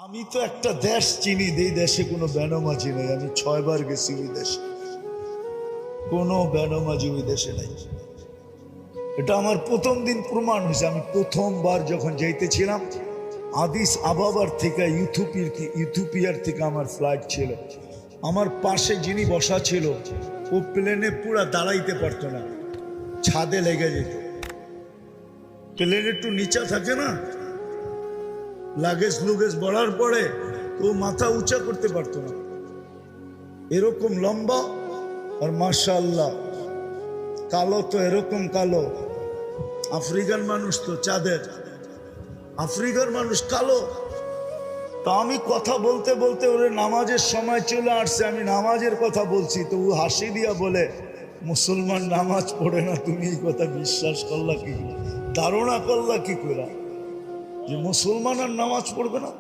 আমি তো একটা দেশ চিনি, এই দেশে কোনো বেনামাজি নেই। আমি 6 বার গেছি ওই দেশে, কোনো বেনামাজি ওই দেশে নাই। এটা আমার প্রথম দিন প্রমাণ হয়েছে। আমি প্রথমবার যখন যাইতেছিলাম আদিস আবাবার থেকে ইথিওপিয়ার থেকে আমার ফ্লাইট ছিল। আমার পাশে যিনি বসা ছিল ও প্লেনে পুরা দাঁড়াইতে পারতো না, ছাদে লেগে যেত। প্লেন একটু নিচা থাকে না, লাগেজ লুগেজ বড়ার পরে তো মাথা উঁচা করতে পারতো না, এরকম লম্বা। আর মাশাআল্লাহ কালো তো এরকম কালো, আফ্রিকান মানুষ তো চাঁদের, আফ্রিকার মানুষ কালো। তা আমি কথা বলতে বলতে ওরে নামাজের সময় চলে আসছে, আমি নামাজের কথা বলছি তো ও হাসি দিয়া বলে, মুসলমান নামাজ পড়ে না, তুমি এই কথা বিশ্বাস করলা কি, ধারণা করলা কি করে যে মুসলমান আর নামাজ পড়বে না?